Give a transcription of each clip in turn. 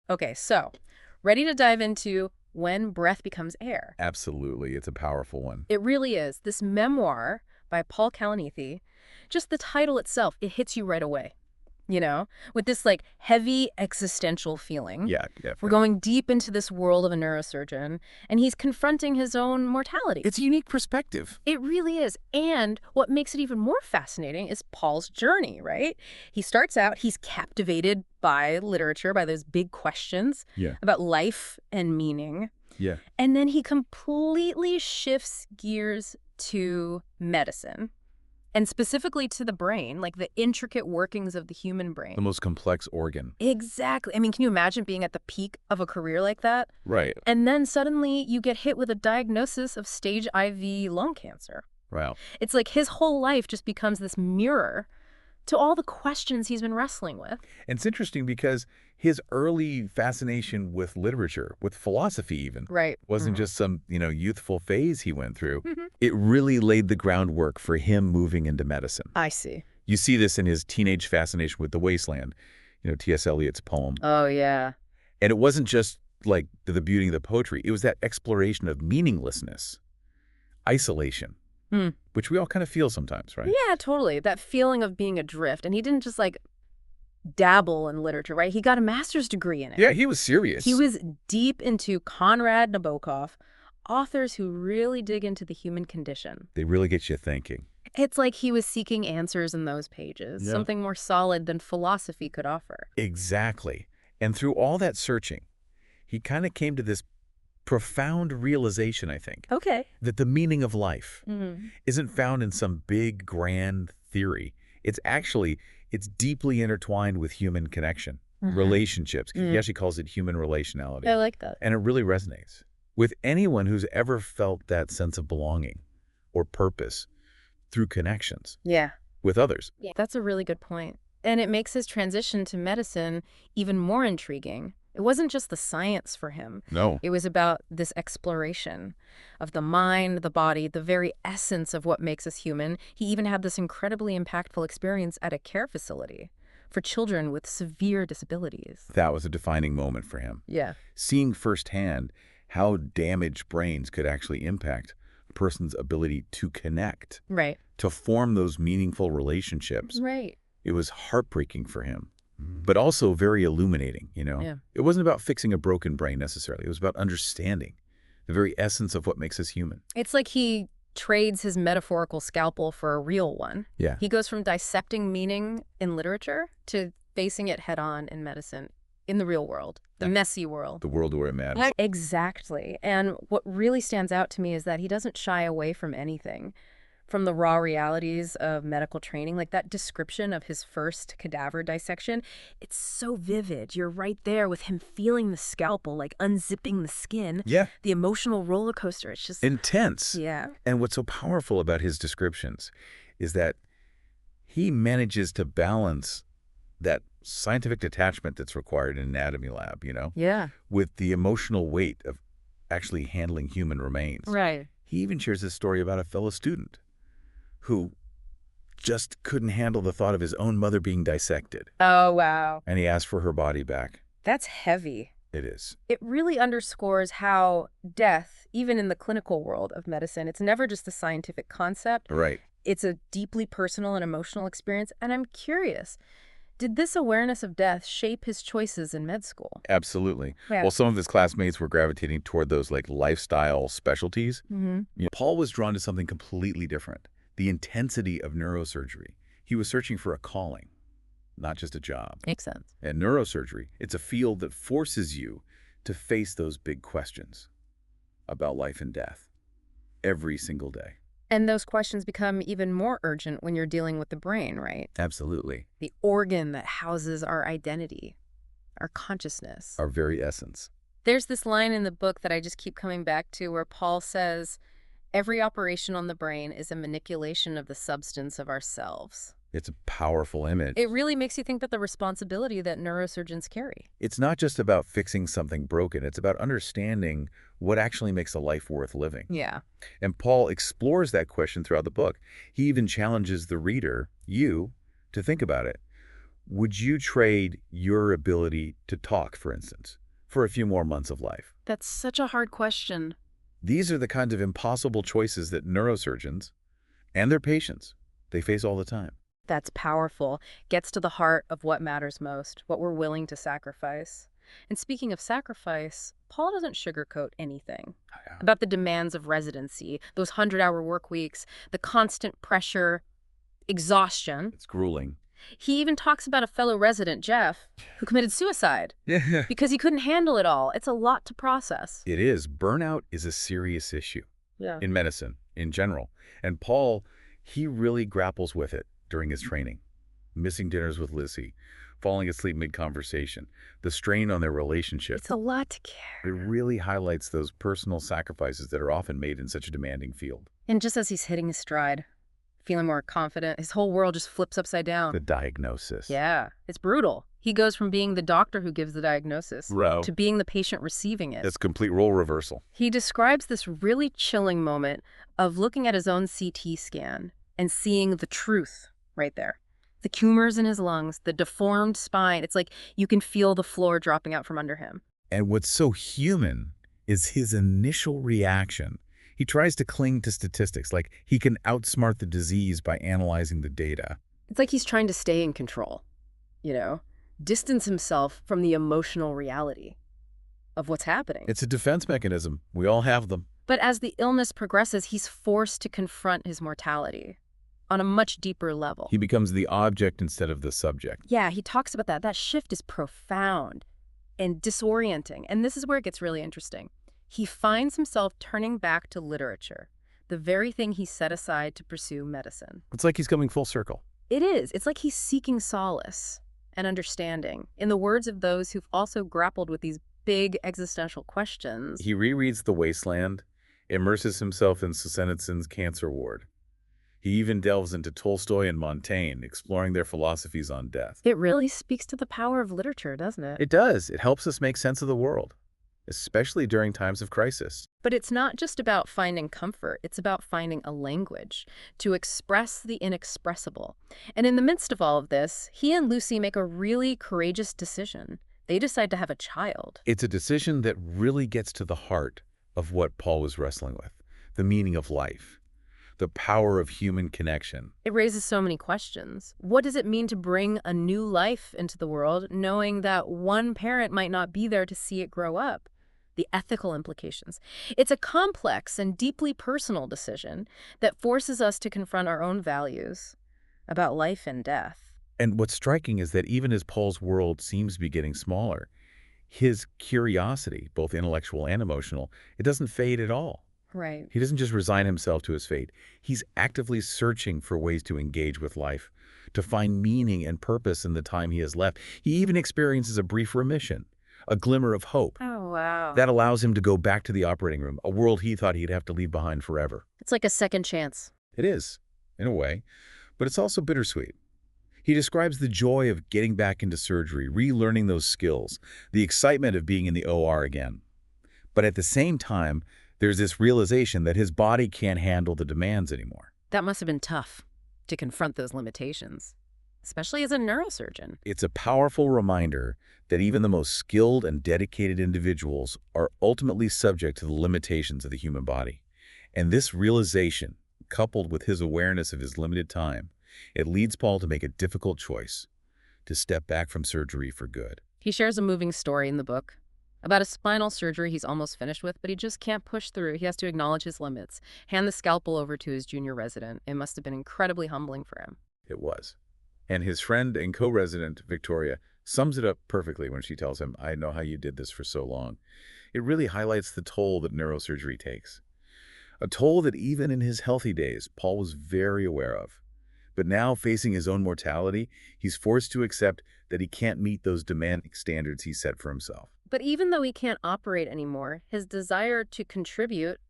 Okay, so ready to dive into When Breath Becomes Air. Absolutely. It's a powerful one. It really is. This memoir by Paul Kalanithi, just the title itself, it hits you right away, with this like heavy existential feeling. Yeah, We're definitely. going deep into this world of a neurosurgeon, and he's confronting his own mortality. It's a unique perspective. It really is. And what makes it even more fascinating is Paul's journey, right? He starts out, he's captivated by literature, by those big questions Yeah. about life and meaning. Yeah. And then he completely shifts gears to medicine, and specifically to the brain, like the intricate workings of the human brain. The most complex organ. Exactly. I mean, can you imagine being at the peak of a career like that? Right. And then suddenly you get hit with a diagnosis of stage IV lung cancer. Wow. It's like his whole life just becomes this mirror to all the questions he's been wrestling with. And it's interesting because his early fascination with literature, with philosophy even, Right. wasn't just some, youthful phase he went through. Mhm. It really laid the groundwork for him moving into medicine. I see. You see this in his teenage fascination with the wasteland, T.S. Eliot's poem. Oh, yeah. And it wasn't just like the beauty of the poetry. It was that exploration of meaninglessness, isolation, which we all kind of feel sometimes, right? Yeah, totally. That feeling of being adrift. And he didn't just like dabble in literature, right? He got a master's degree in it. Yeah, he was serious. He was deep into Konrad Nabokov, authors who really dig into the human condition. They really get you thinking. It's like he was seeking answers in those pages, Yeah. something more solid than philosophy could offer. Exactly. And through all that searching, he kind of came to this profound realization, I think, Okay. that the meaning of life Mm. isn't found in some big, grand theory. It's deeply intertwined with human connection, relationships. He actually calls it human relationality. I like that. And it really resonates with anyone who's ever felt that sense of belonging or purpose through connections Yeah. with others. That's a really good point. And it makes his transition to medicine even more intriguing. It wasn't just the science for him. No. It was about this exploration of the mind, the body, the very essence of what makes us human. He even had this incredibly impactful experience at a care facility for children with severe disabilities. That was a defining moment for him. Yeah. Seeing firsthand how damaged brains could actually impact a person's ability to connect, Right. to form those meaningful relationships. Right. It was heartbreaking for him, but also very illuminating, Yeah. It wasn't about fixing a broken brain necessarily. It was about understanding the very essence of what makes us human. It's like he trades his metaphorical scalpel for a real one. Yeah. He goes from dissecting meaning in literature to facing it head on in medicine, in the real world, the messy world. The world where it matters. Exactly. And what really stands out to me is that he doesn't shy away from anything, from the raw realities of medical training. Like that description of his first cadaver dissection, it's so vivid. You're right there with him feeling the scalpel, like unzipping the skin. Yeah. The emotional roller coaster. It's just Intense. yeah. And what's so powerful about his descriptions is that he manages to balance that scientific detachment that's required in an anatomy lab, Yeah. with the emotional weight of actually handling human remains. Right. He even shares this story about a fellow student who just couldn't handle the thought of his own mother being dissected, Oh, wow. and he asked for her body back. That's heavy. It is. It really underscores how death, even in the clinical world of medicine, it's never just a scientific concept. Right. It's a deeply personal and emotional experience. And I'm curious, did this awareness of death shape his choices in med school? Absolutely. Yeah. Well, some of his classmates were gravitating toward those like lifestyle specialties. Paul was drawn to something completely different, the intensity of neurosurgery. He was searching for a calling, not just a job. Makes sense. And neurosurgery, it's a field that forces you to face those big questions about life and death every single day. And those questions become even more urgent when you're dealing with the brain, right? Absolutely. The organ that houses our identity, our consciousness. Our very essence. There's this line in the book that I just keep coming back to where Paul says, every operation on the brain is a manipulation of the substance of ourselves. It's a powerful image. It really makes you think about the responsibility that neurosurgeons carry. It's not just about fixing something broken. It's about understanding what actually makes a life worth living. Yeah. And Paul explores that question throughout the book. He even challenges the reader, you, to think about it. Would you trade your ability to talk, for instance, for a few more months of life? That's such a hard question. These are the kinds of impossible choices that neurosurgeons and their patients, they face all the time. That's powerful. Gets to the heart of what matters most, what we're willing to sacrifice. And speaking of sacrifice, Paul doesn't sugarcoat anything about the demands of residency, those 100-hour work weeks, the constant pressure, exhaustion. It's grueling. He even talks about a fellow resident, Jeff, who committed suicide Yeah. because he couldn't handle it all. It's a lot to process. It is. Burnout is a serious issue Yeah. in medicine in general. And Paul, he really grapples with it during his training. Missing dinners with Lizzie, falling asleep mid-conversation, the strain on their relationship. It's a lot to carry. It really highlights those personal sacrifices that are often made in such a demanding field. And just as he's hitting his stride, feeling more confident, his whole world just flips upside down. The diagnosis. Yeah, it's brutal. He goes from being the doctor who gives the diagnosis Bro. to being the patient receiving it. That's complete role reversal. He describes this really chilling moment of looking at his own CT scan and seeing the truth right there. The tumors in his lungs, the deformed spine. It's like you can feel the floor dropping out from under him. And what's so human is his initial reaction. He tries to cling to statistics, like he can outsmart the disease by analyzing the data. It's like he's trying to stay in control, distance himself from the emotional reality of what's happening. It's a defense mechanism. We all have them. But as the illness progresses, he's forced to confront his mortality on a much deeper level. He becomes the object instead of the subject. Yeah, he talks about that. That shift is profound and disorienting. And this is where it gets really interesting. He finds himself turning back to literature, the very thing he set aside to pursue medicine. It's like he's coming full circle. It is. It's like he's seeking solace and understanding in the words of those who've also grappled with these big existential questions. He rereads The Wasteland, immerses himself in Solzhenitsyn's Cancer Ward. He even delves into Tolstoy and Montaigne, exploring their philosophies on death. It really speaks to the power of literature, doesn't it? It does. It helps us make sense of the world, especially during times of crisis. But it's not just about finding comfort. It's about finding a language to express the inexpressible. And in the midst of all of this, he and Lucy make a really courageous decision. They decide to have a child. It's a decision that really gets to the heart of what Paul was wrestling with, the meaning of life, the power of human connection. It raises so many questions. What does it mean to bring a new life into the world, knowing that one parent might not be there to see it grow up? The ethical implications. It's a complex and deeply personal decision that forces us to confront our own values about life and death. And what's striking is that even as Paul's world seems to be getting smaller, his curiosity, both intellectual and emotional, it doesn't fade at all. Right. He doesn't just resign himself to his fate. He's actively searching for ways to engage with life, to find meaning and purpose in the time he has left. He even experiences a brief remission, a glimmer of hope. Oh, wow. That allows him to go back to the operating room, a world he thought he'd have to leave behind forever. It's like a second chance. It is, in a way, but it's also bittersweet. He describes the joy of getting back into surgery, relearning those skills, the excitement of being in the OR again. But at the same time, there's this realization that his body can't handle the demands anymore. That must have been tough to confront those limitations, especially as a neurosurgeon. It's a powerful reminder that even the most skilled and dedicated individuals are ultimately subject to the limitations of the human body. And this realization, coupled with his awareness of his limited time, it leads Paul to make a difficult choice, to step back from surgery for good. He shares a moving story in the book about a spinal surgery he's almost finished with, but he just can't push through. He has to acknowledge his limits, hand the scalpel over to his junior resident. It must have been incredibly humbling for him. It was. And his friend and co-resident, Victoria, sums it up perfectly when she tells him, "I know how you did this for so long." It really highlights the toll that neurosurgery takes. A toll that even in his healthy days, Paul was very aware of. But now, facing his own mortality, he's forced to accept that he can't meet those demanding standards he set for himself. But even though he can't operate anymore, his desire to contribute,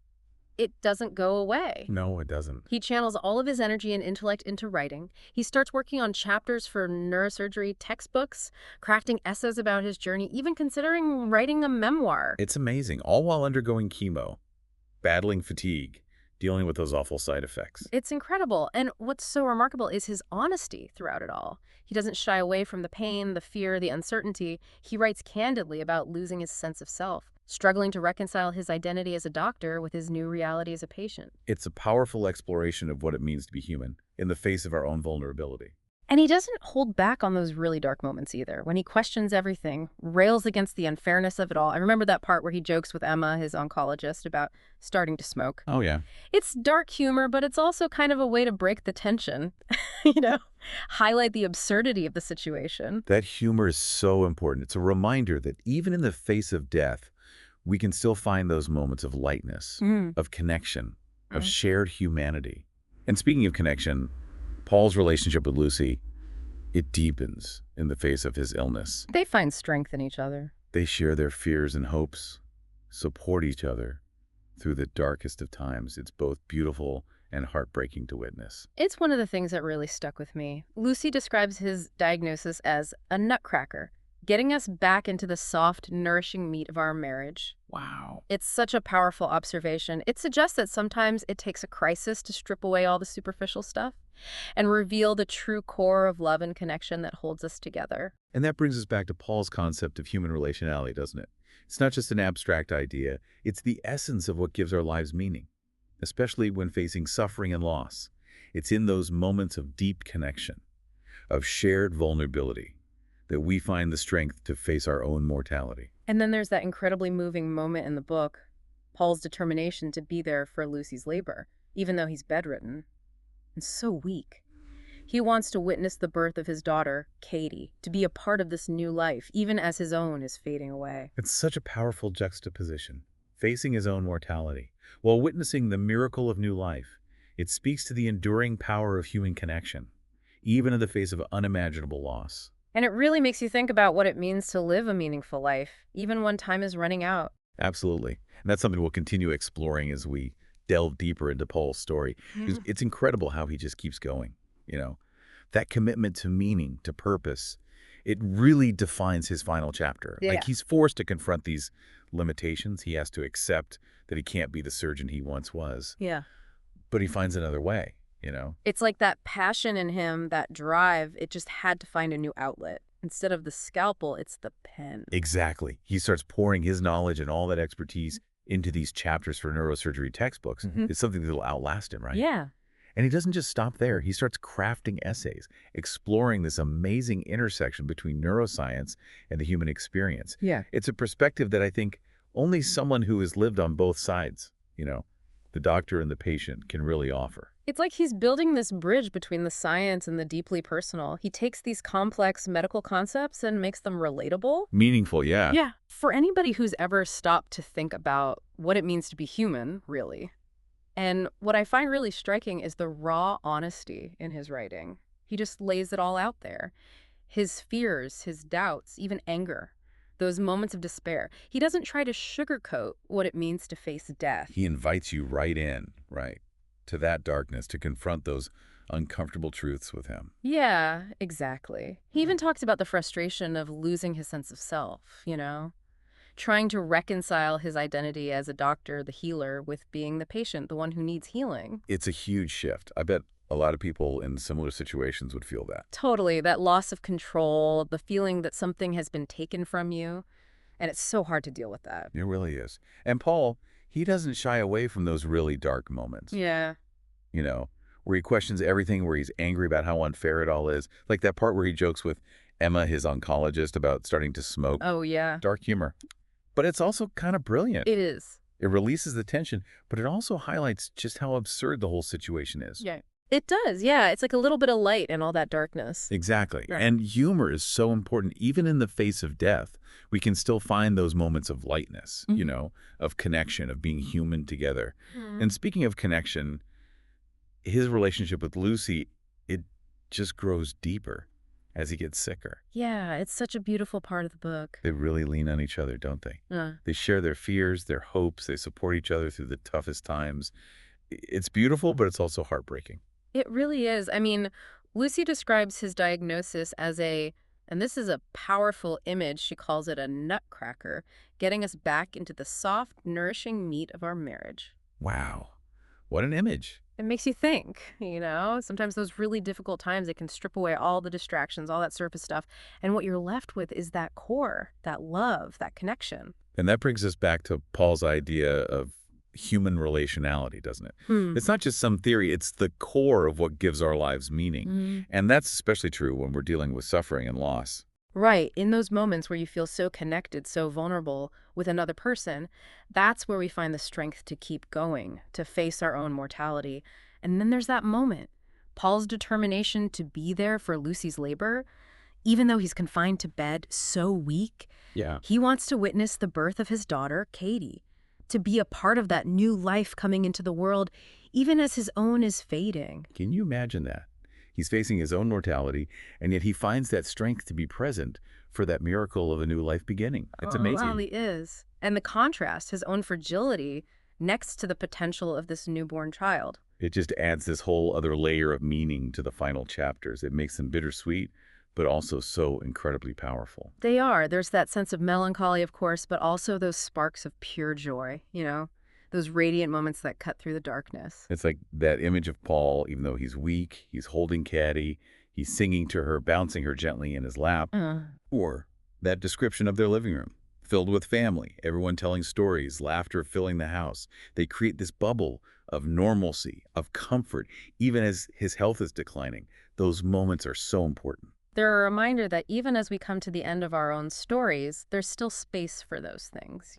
it doesn't go away. No, it doesn't. He channels all of his energy and intellect into writing. He starts working on chapters for neurosurgery textbooks, crafting essays about his journey, even considering writing a memoir. It's amazing, all while undergoing chemo, battling fatigue, dealing with those awful side effects. It's incredible. And what's so remarkable is his honesty throughout it all. He doesn't shy away from the pain, the fear, the uncertainty. He writes candidly about losing his sense of self, struggling to reconcile his identity as a doctor with his new reality as a patient. It's a powerful exploration of what it means to be human in the face of our own vulnerability. And he doesn't hold back on those really dark moments either. When he questions everything, rails against the unfairness of it all. I remember that part where he jokes with Emma, his oncologist, about starting to smoke. Oh, yeah. It's dark humor, but it's also kind of a way to break the tension, you know, highlight the absurdity of the situation. That humor is so important. It's a reminder that even in the face of death, we can still find those moments of lightness, of connection, of shared humanity. And speaking of connection, Paul's relationship with Lucy, it deepens in the face of his illness. They find strength in each other. They share their fears and hopes, support each other through the darkest of times. It's both beautiful and heartbreaking to witness. It's one of the things that really stuck with me. Lucy describes his diagnosis as a nutcracker, getting us back into the soft, nourishing meat of our marriage. Wow. It's such a powerful observation. It suggests that sometimes it takes a crisis to strip away all the superficial stuff and reveal the true core of love and connection that holds us together. And that brings us back to Paul's concept of human relationality, doesn't it? It's not just an abstract idea. It's the essence of what gives our lives meaning, especially when facing suffering and loss. It's in those moments of deep connection, of shared vulnerability, that we find the strength to face our own mortality. And then there's that incredibly moving moment in the book, Paul's determination to be there for Lucy's labor, even though he's bedridden and so weak. He wants to witness the birth of his daughter, Katie, to be a part of this new life, even as his own is fading away. It's such a powerful juxtaposition, facing his own mortality, while witnessing the miracle of new life. It speaks to the enduring power of human connection, even in the face of unimaginable loss. And it really makes you think about what it means to live a meaningful life, even when time is running out. Absolutely. And that's something we'll continue exploring as we delve deeper into Paul's story. It's incredible how he just keeps going, you know. That commitment to meaning, to purpose, it really defines his final chapter. Yeah. Like, he's forced to confront these limitations. He has to accept that he can't be the surgeon he once was. Yeah. But he finds another way, you know. It's like that passion in him, that drive, it just had to find a new outlet. Instead of the scalpel, it's the pen. Exactly. He starts pouring his knowledge and all that expertise into these chapters for neurosurgery textbooks. It's something that'll outlast him, right? Yeah. And he doesn't just stop there. He starts crafting essays, exploring this amazing intersection between neuroscience and the human experience. Yeah. It's a perspective that I think only someone who has lived on both sides, you know, the doctor and the patient, can really offer. It's like he's building this bridge between the science and the deeply personal. He takes these complex medical concepts and makes them relatable. Meaningful, yeah. Yeah. For anybody who's ever stopped to think about what it means to be human, really. And what I find really striking is the raw honesty in his writing. He just lays it all out there. His fears, his doubts, even anger, those moments of despair. He doesn't try to sugarcoat what it means to face death. He invites you right in, right, to that darkness, to confront those uncomfortable truths with him. Yeah, exactly. He even talks about the frustration of losing his sense of self, you know? Trying to reconcile his identity as a doctor, the healer, with being the patient, the one who needs healing. It's a huge shift. I bet a lot of people in similar situations would feel that. Totally. That loss of control, the feeling that something has been taken from you. And it's so hard to deal with that. It really is. And Paul, he doesn't shy away from those really dark moments. Yeah. You know, where he questions everything, where he's angry about how unfair it all is. Like that part where he jokes with Emma, his oncologist, about starting to smoke. Oh, yeah. Dark humor. But it's also kind of brilliant. It is. It releases the tension, but it also highlights just how absurd the whole situation is. Yeah. It does, yeah. It's like a little bit of light in all that darkness. Exactly. Right. And humor is so important. Even in the face of death, we can still find those moments of lightness, you know, of connection, of being human together. And speaking of connection, his relationship with Lucy, it just grows deeper as he gets sicker. Yeah, it's such a beautiful part of the book. They really lean on each other, don't they? They share their fears, their hopes. They support each other through the toughest times. It's beautiful, but it's also heartbreaking. It really is. I mean, Lucy describes his diagnosis as and this is a powerful image, she calls it a nutcracker, getting us back into the soft, nourishing meat of our marriage. Wow. What an image. It makes you think, Sometimes those really difficult times, it can strip away all the distractions, all that surface stuff. And what you're left with is that core, that love, that connection. And that brings us back to Paul's idea of human relationality, doesn't it? Hmm. It's not just some theory, it's the core of what gives our lives meaning. Mhm. And that's especially true when we're dealing with suffering and loss. Right. In those moments where you feel so connected, so vulnerable with another person, that's where we find the strength to keep going, to face our own mortality. And then there's that moment. Paul's determination to be there for Lucy's labor, even though he's confined to bed, so weak, Yeah. he wants to witness the birth of his daughter, Katie, to be a part of that new life coming into the world, even as his own is fading. Can you imagine that? He's facing his own mortality, and yet he finds that strength to be present for that miracle of a new life beginning. It's amazing. Well, he is. And the contrast, his own fragility, next to the potential of this newborn child. It just adds this whole other layer of meaning to the final chapters. It makes them bittersweet, but also so incredibly powerful. They are. There's that sense of melancholy, of course, but also those sparks of pure joy, those radiant moments that cut through the darkness. It's like that image of Paul, even though he's weak, he's holding Caddy, he's singing to her, bouncing her gently in his lap. Or that description of their living room, filled with family, everyone telling stories, laughter filling the house. They create this bubble of normalcy, of comfort, even as his health is declining. Those moments are so important. They're a reminder that even as we come to the end of our own stories, there's still space for those things,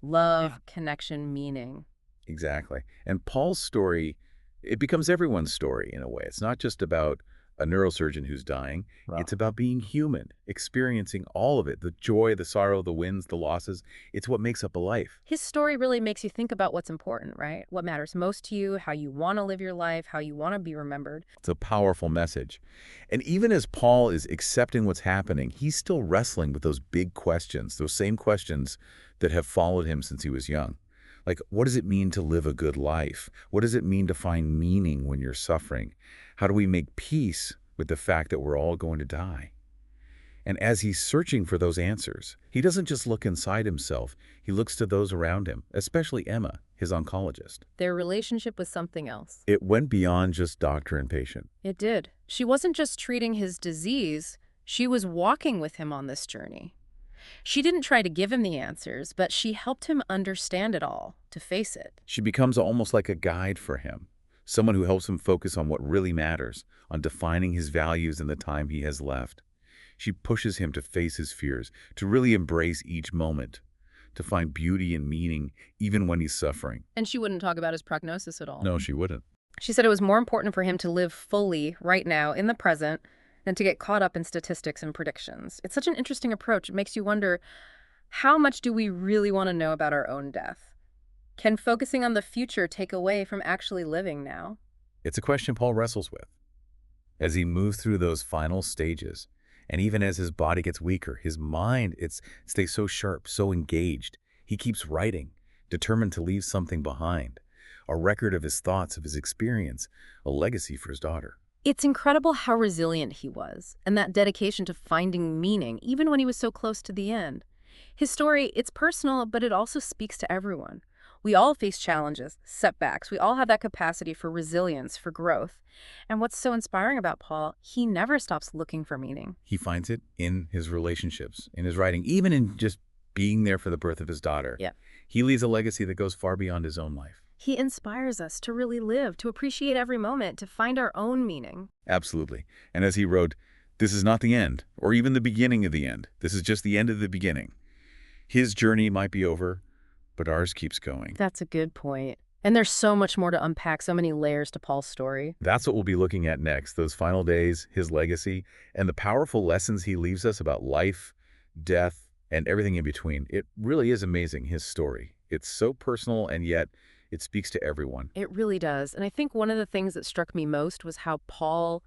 love, connection, meaning. Exactly. And Paul's story, it becomes everyone's story in a way. It's not just about a neurosurgeon who's dying. Wow. It's about being human, experiencing all of it, the joy, the sorrow, the wins, the losses. It's what makes up a life. His story really makes you think about what's important, right? What matters most to you, how you want to live your life, how you want to be remembered. It's a powerful message. And even as Paul is accepting what's happening, he's still wrestling with those big questions, those same questions that have followed him since he was young. Like, what does it mean to live a good life? What does it mean to find meaning when you're suffering? How do we make peace with the fact that we're all going to die? And as he's searching for those answers, he doesn't just look inside himself. He looks to those around him, especially Emma, his oncologist. Their relationship was something else. It went beyond just doctor and patient. It did. She wasn't just treating his disease, she was walking with him on this journey. She didn't try to give him the answers, but she helped him understand it all, to face it. She becomes almost like a guide for him, someone who helps him focus on what really matters, on defining his values in the time he has left. She pushes him to face his fears, to really embrace each moment, to find beauty and meaning even when he's suffering. And she wouldn't talk about his prognosis at all. No, she wouldn't. She said it was more important for him to live fully right now, in the present, than to get caught up in statistics and predictions. It's such an interesting approach. It makes you wonder, how much do we really want to know about our own death? Can focusing on the future take away from actually living now? It's a question Paul wrestles with. As he moves through those final stages, and even as his body gets weaker, his mind stays so sharp, so engaged. He keeps writing, determined to leave something behind, a record of his thoughts, of his experience, a legacy for his daughter. It's incredible how resilient he was, and that dedication to finding meaning, even when he was so close to the end. His story, it's personal, but it also speaks to everyone. We all face challenges, setbacks. We all have that capacity for resilience, for growth. And what's so inspiring about Paul, he never stops looking for meaning. He finds it in his relationships, in his writing, even in just being there for the birth of his daughter. Yeah. He leaves a legacy that goes far beyond his own life. He inspires us to really live, to appreciate every moment, to find our own meaning. Absolutely. And as he wrote, this is not the end, or even the beginning of the end. This is just the end of the beginning. His journey might be over, but ours keeps going. That's a good point. And there's so much more to unpack, so many layers to Paul's story. That's what we'll be looking at next, those final days, his legacy, and the powerful lessons he leaves us about life, death, and everything in between. It really is amazing, his story. It's so personal, and yet it speaks to everyone. It really does. And I think one of the things that struck me most was how Paul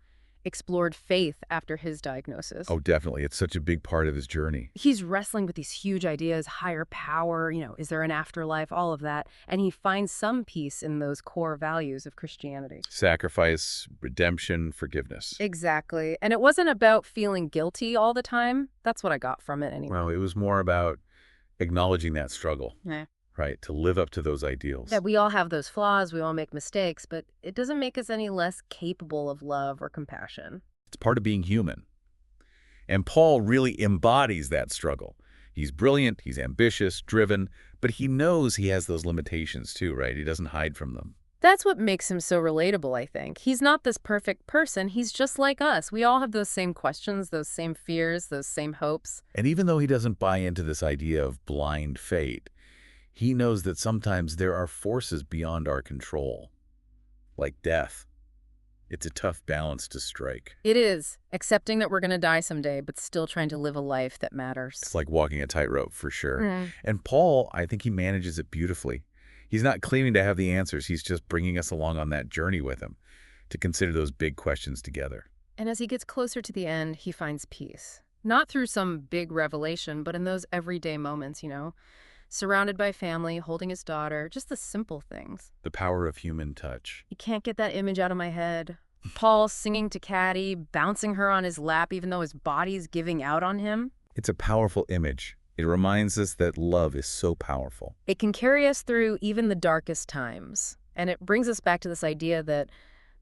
explored faith after his diagnosis. Oh, definitely. It's such a big part of his journey. He's wrestling with these huge ideas, higher power, is there an afterlife, all of that. And he finds some peace in those core values of Christianity. Sacrifice, redemption, forgiveness. Exactly. And it wasn't about feeling guilty all the time. That's what I got from it anyway. Well, it was more about acknowledging that struggle. Yeah. right? To live up to those ideals. That we all have those flaws, we all make mistakes, but it doesn't make us any less capable of love or compassion. It's part of being human. And Paul really embodies that struggle. He's brilliant, he's ambitious, driven, but he knows he has those limitations too, right? He doesn't hide from them. That's what makes him so relatable, I think. He's not this perfect person. He's just like us. We all have those same questions, those same fears, those same hopes. And even though he doesn't buy into this idea of blind fate, he knows that sometimes there are forces beyond our control, like death. It's a tough balance to strike. It is, accepting that we're going to die someday, but still trying to live a life that matters. It's like walking a tightrope for sure. Mm. And Paul, I think he manages it beautifully. He's not claiming to have the answers. He's just bringing us along on that journey with him to consider those big questions together. And as he gets closer to the end, he finds peace. Not through some big revelation, but in those everyday moments, surrounded by family, holding his daughter, just the simple things. The power of human touch. You can't get that image out of my head. Paul singing to Caddy, bouncing her on his lap even though his body's giving out on him. It's a powerful image. It reminds us that love is so powerful. It can carry us through even the darkest times. And it brings us back to this idea that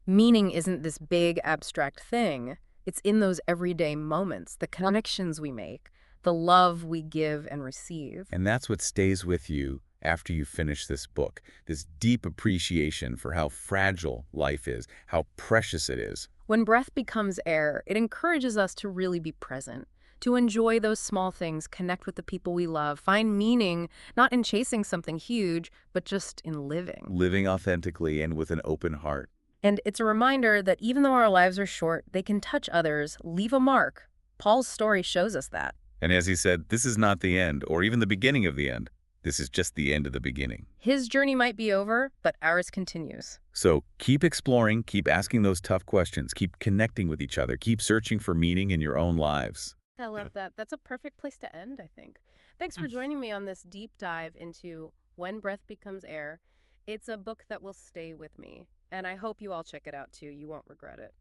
meaning isn't this big abstract thing. It's in those everyday moments, the connections we make, the love we give and receive. And that's what stays with you after you finish this book, this deep appreciation for how fragile life is, how precious it is. When breath becomes air, it encourages us to really be present, to enjoy those small things, connect with the people we love, find meaning not in chasing something huge, but just in living. Living authentically and with an open heart. And it's a reminder that even though our lives are short, they can touch others, leave a mark. Paul's story shows us that. And as he said, this is not the end, or even the beginning of the end. This is just the end of the beginning. His journey might be over, but ours continues. So keep exploring, keep asking those tough questions, keep connecting with each other, keep searching for meaning in your own lives. I love that. That's a perfect place to end, I think. Thanks for joining me on this deep dive into When Breath Becomes Air. It's a book that will stay with me, and I hope you all check it out too. You won't regret it.